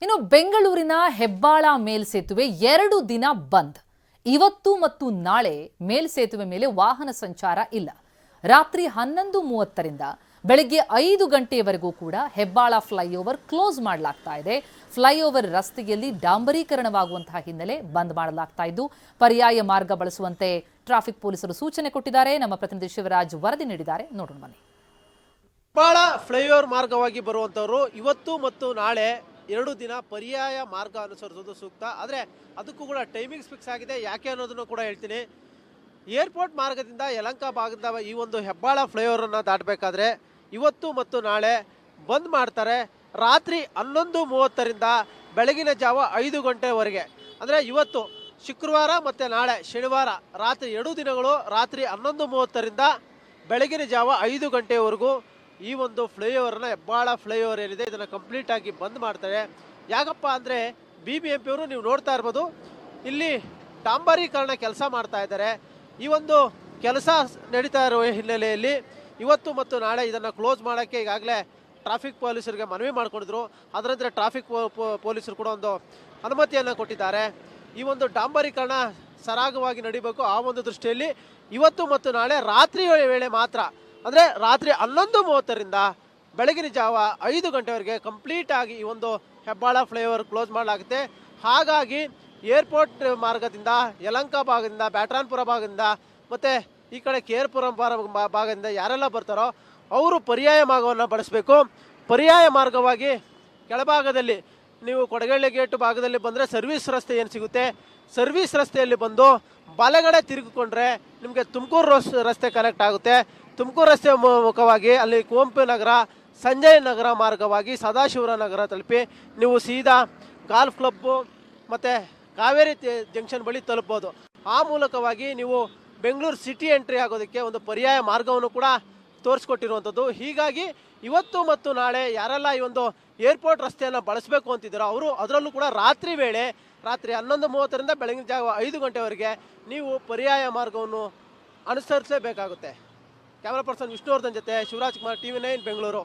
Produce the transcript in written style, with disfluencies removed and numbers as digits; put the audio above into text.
ಇನ್ನು ಬೆಂಗಳೂರಿನ ಹೆಬ್ಬಾಳ ಮೇಲ್ಸೇತುವೆ 2 ದಿನ ಬಂದ್. ಇವತ್ತು ಮತ್ತು ನಾಳೆ ಮೇಲ್ಸೇತುವೆ ಮೇಲೆ ವಾಹನ ಸಂಚಾರ ಇಲ್ಲ. ರಾತ್ರಿ 11:30ರಿಂದ ಬೆಳಗ್ಗೆ 5 ಗಂಟೆಯವರೆಗೂ ಕೂಡ ಹೆಬ್ಬಾಳ ಫ್ಲೈಓವರ್ ಕ್ಲೋಸ್ ಮಾಡಲಾಗ್ತಾ ಇದೆ. ಫ್ಲೈಓವರ್ ರಸ್ತೆಯಲ್ಲಿ ಡಾಂಬರೀಕರಣವಾಗುವಂತಹ ಹಿನ್ನೆಲೆ ಬಂದ್ ಮಾಡಲಾಗ್ತಾ ಇದ್ದು ಪರ್ಯಾಯ ಮಾರ್ಗ ಬಳಸುವಂತೆ ಟ್ರಾಫಿಕ್ ಪೊಲೀಸರು ಸೂಚನೆ ಕೊಟ್ಟಿದ್ದಾರೆ. ನಮ್ಮ ಪ್ರತಿನಿಧಿ ಶಿವರಾಜ್ ವರದಿ ನೀಡಿದ್ದಾರೆ, ನೋಡೋಣ ಬನ್ನಿ. ಹೆಬ್ಬಾಳ ಫ್ಲೈಓವರ್ ಮಾರ್ಗವಾಗಿ ಬರುವಂತವರು ಇವತ್ತು ಮತ್ತು ನಾಳೆ 2 ದಿನ ಪರ್ಯಾಯ ಮಾರ್ಗ ಅನುಸರಿಸೋದು ಸೂಕ್ತ. ಆದರೆ ಅದಕ್ಕೂ ಕೂಡ ಟೈಮಿಂಗ್ಸ್ ಫಿಕ್ಸ್ ಆಗಿದೆ. ಯಾಕೆ ಅನ್ನೋದನ್ನು ಕೂಡ ಹೇಳ್ತೀನಿ. ಏರ್ಪೋರ್ಟ್ ಮಾರ್ಗದಿಂದ ಯಲಹಂಕ ಭಾಗದ ಈ ಒಂದು ಹೆಬ್ಬಾಳ ಫ್ಲೈಓವರ್ ಅನ್ನು ದಾಟಬೇಕಾದ್ರೆ ಇವತ್ತು ಮತ್ತು ನಾಳೆ ಬಂದ್ ಮಾಡ್ತಾರೆ. ರಾತ್ರಿ 11:30ರಿಂದ ಬೆಳಗಿನ ಜಾವ 5 ಗಂಟೆವರೆಗೆ. ಅಂದರೆ ಇವತ್ತು ಶುಕ್ರವಾರ ಮತ್ತು ನಾಳೆ ಶನಿವಾರ ರಾತ್ರಿ 2 ದಿನಗಳು ರಾತ್ರಿ 11:30ರಿಂದ ಬೆಳಗಿನ ಜಾವ 5 ಗಂಟೆವರೆಗೂ ಈ ಒಂದು ಫ್ಲೈಓವರ್ನ ಹೆಬ್ಬಾಳ ಫ್ಲೈಓವರ್ ಏನಿದೆ ಇದನ್ನು ಕಂಪ್ಲೀಟ್ ಆಗಿ ಬಂದ್ ಮಾಡ್ತಾರೆ. ಯಾಕಪ್ಪ ಅಂದರೆ BBMP ಅವರು ನೀವು ನೋಡ್ತಾ ಇರ್ಬೋದು, ಇಲ್ಲಿ ಡಾಂಬರೀಕರಣ ಕೆಲಸ ಮಾಡ್ತಾ ಇದ್ದಾರೆ. ಈ ಒಂದು ಕೆಲಸ ನಡೀತಾ ಇರುವ ಹಿನ್ನೆಲೆಯಲ್ಲಿ ಇವತ್ತು ಮತ್ತು ನಾಳೆ ಇದನ್ನು ಕ್ಲೋಸ್ ಮಾಡೋಕ್ಕೆ ಈಗಾಗಲೇ ಟ್ರಾಫಿಕ್ ಪೊಲೀಸರಿಗೆ ಮನವಿ ಮಾಡ್ಕೊಂಡಿದ್ರು. ಅದರಂತೆ ಟ್ರಾಫಿಕ್ ಪೊಲೀಸರು ಕೂಡ ಒಂದು ಅನುಮತಿಯನ್ನು ಕೊಟ್ಟಿದ್ದಾರೆ. ಈ ಒಂದು ಡಾಂಬರೀಕರಣ ಸರಾಗವಾಗಿ ನಡಿಬೇಕು. ಆ ಒಂದು ದೃಷ್ಟಿಯಲ್ಲಿ ಇವತ್ತು ಮತ್ತು ನಾಳೆ ರಾತ್ರಿ ವೇಳೆ ಮಾತ್ರ, ಅಂದರೆ ರಾತ್ರಿ 11:30ರಿಂದ ಬೆಳಗಿನ ಜಾವ 5 ಗಂಟೆವರೆಗೆ ಕಂಪ್ಲೀಟ್ ಆಗಿ ಈ ಒಂದು ಹೆಬ್ಬಾಳ ಫ್ಲೈಓವರ್ ಕ್ಲೋಸ್ ಮಾಡಲಾಗುತ್ತೆ. ಹಾಗಾಗಿ ಏರ್ಪೋರ್ಟ್ ಮಾರ್ಗದಿಂದ ಯಲಹಂಕ ಭಾಗದಿಂದ, ಬ್ಯಾಟರಾಯನಪುರ ಭಾಗದಿಂದ ಮತ್ತು ಈ ಕಡೆ KR ಭಾಗದಿಂದ ಯಾರೆಲ್ಲ ಬರ್ತಾರೋ ಅವರು ಪರ್ಯಾಯ ಮಾರ್ಗವನ್ನು ಬಳಸಬೇಕು. ಪರ್ಯಾಯ ಮಾರ್ಗವಾಗಿ ಕೆಳಭಾಗದಲ್ಲಿ ನೀವು ಕೊಡಗಳ್ಳಿ ಗೇಟ್ ಭಾಗದಲ್ಲಿ ಬಂದರೆ ಸರ್ವಿಸ್ ರಸ್ತೆ ಏನು ಸಿಗುತ್ತೆ, ಸರ್ವಿಸ್ ರಸ್ತೆಯಲ್ಲಿ ಬಂದು ಬಲಗಡೆ ತಿರುಗಿಕೊಂಡ್ರೆ ನಿಮಗೆ ತುಮಕೂರು ರಸ್ತೆ ಕನೆಕ್ಟ್ ಆಗುತ್ತೆ. ತುಮಕೂರು ರಸ್ತೆ ಮುಖವಾಗಿ ಅಲ್ಲಿ ಕುವೆಂಪು ನಗರ, ಸಂಜಯ್ ನಗರ ಮಾರ್ಗವಾಗಿ ಸದಾಶಿವರ ನಗರ ತಲುಪಿ ನೀವು ಸೀದಾ ಗಾಲ್ಫ್ ಕ್ಲಬ್ಬು ಮತ್ತು ಕಾವೇರಿ ಜಂಕ್ಷನ್ ಬಳಿ ತಲುಪ್ಬೋದು. ಆ ಮೂಲಕವಾಗಿ ನೀವು ಬೆಂಗಳೂರು ಸಿಟಿ ಎಂಟ್ರಿ ಆಗೋದಕ್ಕೆ ಒಂದು ಪರ್ಯಾಯ ಮಾರ್ಗವನ್ನು ಕೂಡ ತೋರಿಸ್ಕೊಟ್ಟಿರುವಂಥದ್ದು. ಹೀಗಾಗಿ ಇವತ್ತು ಮತ್ತು ನಾಳೆ ಯಾರೆಲ್ಲ ಈ ಒಂದು ಏರ್ಪೋರ್ಟ್ ರಸ್ತೆಯನ್ನು ಬಳಸಬೇಕು ಅಂತಿದ್ದಾರೋ ಅವರು ಅದರಲ್ಲೂ ಕೂಡ ರಾತ್ರಿ ವೇಳೆ ರಾತ್ರಿ 11:30ರಿಂದ ಬೆಳಗಿನ ಜಾವ 5 ಗಂಟೆವರೆಗೆ ನೀವು ಪರ್ಯಾಯ ಮಾರ್ಗವನ್ನು ಅನುಸರಿಸಲೇಬೇಕಾಗುತ್ತೆ. ಕ್ಯಾಮರಾ ಪರ್ಸನ್ ವಿಷ್ಣುವರ್ಧನ್ ಜೊತೆ ಶಿವರಾಜ್ ಕುಮಾರ್, TV9 ಬೆಂಗಳೂರು.